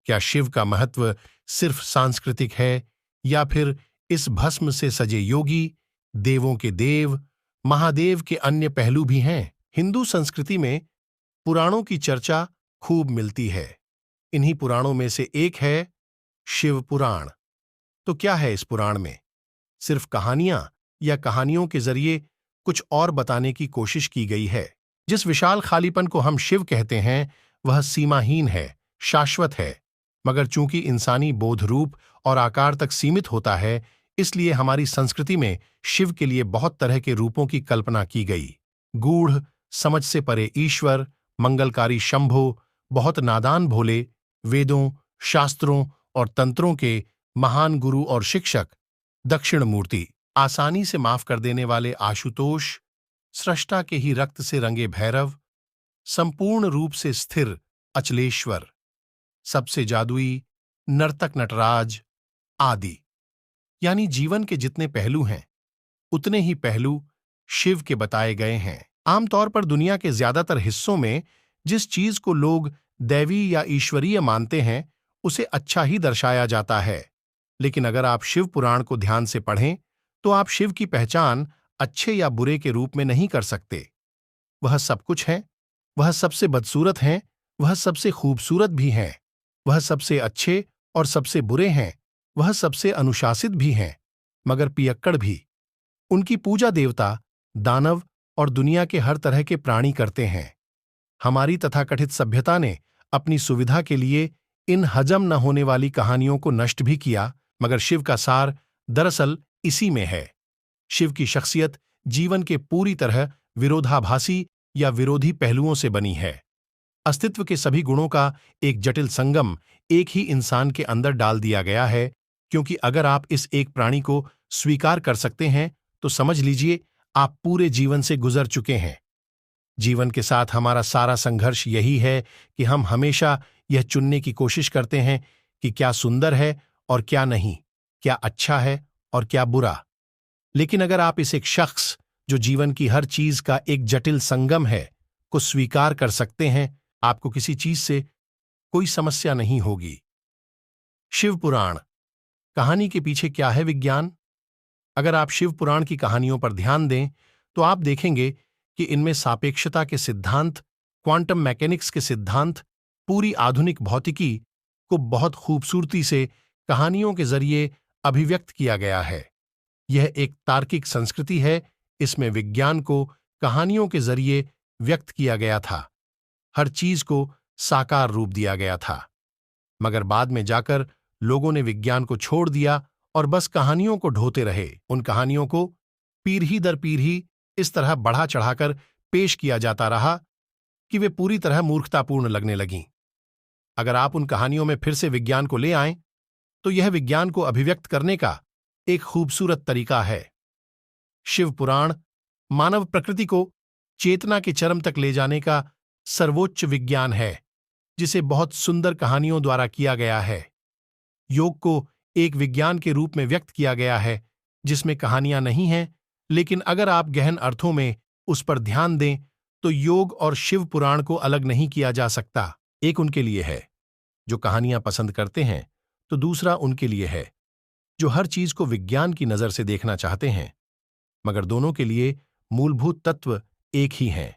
क्या शिव का महत्व सिर्फ सांस्कृतिक है या फिर इस भस्म से सजे योगी, देवों के देव, महादेव के अन्य पहलू भी हैं? हिंदू संस्कृति में पुराणों की चर्चा खूब मिलती है। इन्हीं पुराणों में से एक है शिव पुराण। तो क्या है इस पुराण में? सिर्फ कहानियां या कहानियों के जरिए कुछ और बताने की कोशिश की गई है? जिस विशाल खालीपन को हम शिव कहते हैं वह सीमाहीन है, शाश्वत है, मगर चूंकि इंसानी बोध रूप और आकार तक सीमित होता है, इसलिए हमारी संस्कृति में शिव के लिए बहुत तरह के रूपों की कल्पना की गई। गूढ़, समझ से परे ईश्वर, मंगलकारी शंभो, बहुत नादान भोले, वेदों, शास्त्रों और तंत्रों के महान गुरु और शिक्षक दक्षिणमूर्ति, आसानी से माफ कर देने वाले आशुतोष, सृष्टा के ही रक्त से रंगे भैरव, संपूर्ण रूप से स्थिर अचलेश्वर, सबसे जादुई नर्तक नटराज आदि। यानी जीवन के जितने पहलू हैं उतने ही पहलू शिव के बताए गए हैं। आमतौर पर दुनिया के ज्यादातर हिस्सों में जिस चीज को लोग दैवी या ईश्वरीय मानते हैं उसे अच्छा ही दर्शाया जाता है, लेकिन अगर आप शिव पुराण को ध्यान से पढ़ें तो आप शिव की पहचान अच्छे या बुरे के रूप में नहीं कर सकते। वह सब कुछ है, वह सबसे बदसूरत हैं, वह सबसे खूबसूरत भी हैं, वह सबसे अच्छे और सबसे बुरे हैं, वह सबसे अनुशासित भी हैं, मगर पियक्कड़ भी। उनकी पूजा देवता, दानव और दुनिया के हर तरह के प्राणी करते हैं। हमारी तथाकथित सभ्यता ने अपनी सुविधा के लिए इन हजम न होने वाली कहानियों को नष्ट भी किया, मगर शिव का सार दरअसल इसी में है। शिव की शख्सियत जीवन के पूरी तरह विरोधाभासी या विरोधी पहलुओं से बनी है। अस्तित्व के सभी गुणों का एक जटिल संगम एक ही इंसान के अंदर डाल दिया गया है, क्योंकि अगर आप इस एक प्राणी को स्वीकार कर सकते हैं तो समझ लीजिए आप पूरे जीवन से गुजर चुके हैं। जीवन के साथ हमारा सारा संघर्ष यही है कि हम हमेशा यह चुनने की कोशिश करते हैं कि क्या सुंदर है और क्या नहीं, क्या अच्छा है और क्या बुरा। लेकिन अगर आप इस एक शख्स जो जीवन की हर चीज का एक जटिल संगम है को स्वीकार कर सकते हैं, आपको किसी चीज से कोई समस्या नहीं होगी। शिव पुराण कहानी के पीछे क्या है विज्ञान? अगर आप शिव पुराण की कहानियों पर ध्यान दें तो आप देखेंगे कि इनमें सापेक्षता के सिद्धांत, क्वांटम मैकेनिक्स के सिद्धांत, पूरी आधुनिक भौतिकी को बहुत खूबसूरती से कहानियों के जरिए अभिव्यक्त किया गया है। यह एक तार्किक संस्कृति है, इसमें विज्ञान को कहानियों के जरिए व्यक्त किया गया था, हर चीज को साकार रूप दिया गया था। मगर बाद में जाकर लोगों ने विज्ञान को छोड़ दिया और बस कहानियों को ढोते रहे। उन कहानियों को पीढ़ी दर पीढ़ी इस तरह बढ़ा चढ़ाकर पेश किया जाता रहा कि वे पूरी तरह मूर्खतापूर्ण लगने लगीं। अगर आप उन कहानियों में फिर से विज्ञान को ले आएं तो यह विज्ञान को अभिव्यक्त करने का एक खूबसूरत तरीका है। शिव पुराण मानव प्रकृति को चेतना के चरम तक ले जाने का सर्वोच्च विज्ञान है, जिसे बहुत सुंदर कहानियों द्वारा किया गया है। योग को एक विज्ञान के रूप में व्यक्त किया गया है जिसमें कहानियां नहीं हैं, लेकिन अगर आप गहन अर्थों में उस पर ध्यान दें तो योग और शिव पुराण को अलग नहीं किया जा सकता। एक उनके लिए है जो कहानियां पसंद करते हैं, तो दूसरा उनके लिए है जो हर चीज को विज्ञान की नजर से देखना चाहते हैं, मगर दोनों के लिए मूलभूत तत्व एक ही हैं।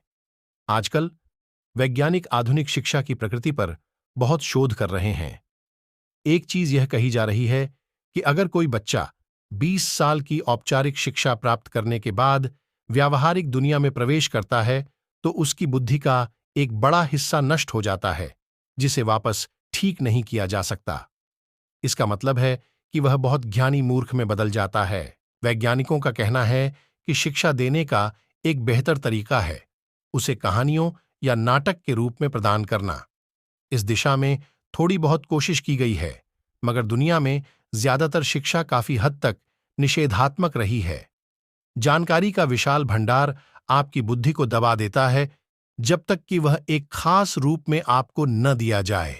आजकल वैज्ञानिक आधुनिक शिक्षा की प्रकृति पर बहुत शोध कर रहे हैं। एक चीज यह कही जा रही है कि अगर कोई बच्चा 20 साल की औपचारिक शिक्षा प्राप्त करने के बाद व्यावहारिक दुनिया में प्रवेश करता है तो उसकी बुद्धि का एक बड़ा हिस्सा नष्ट हो जाता है, जिसे वापस ठीक नहीं किया जा सकता। इसका मतलब है कि वह बहुत ज्ञानी मूर्ख में बदल जाता है। वैज्ञानिकों का कहना है कि शिक्षा देने का एक बेहतर तरीका है उसे कहानियों या नाटक के रूप में प्रदान करना। इस दिशा में थोड़ी बहुत कोशिश की गई है, मगर दुनिया में ज्यादातर शिक्षा काफी हद तक निषेधात्मक रही है। जानकारी का विशाल भंडार आपकी बुद्धि को दबा देता है जब तक कि वह एक खास रूप में आपको न दिया जाए।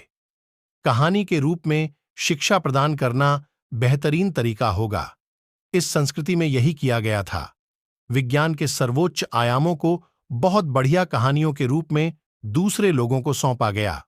कहानी के रूप में शिक्षा प्रदान करना बेहतरीन तरीका होगा। इस संस्कृति में यही किया गया था। विज्ञान के सर्वोच्च आयामों को बहुत बढ़िया कहानियों के रूप में दूसरे लोगों को सौंपा गया।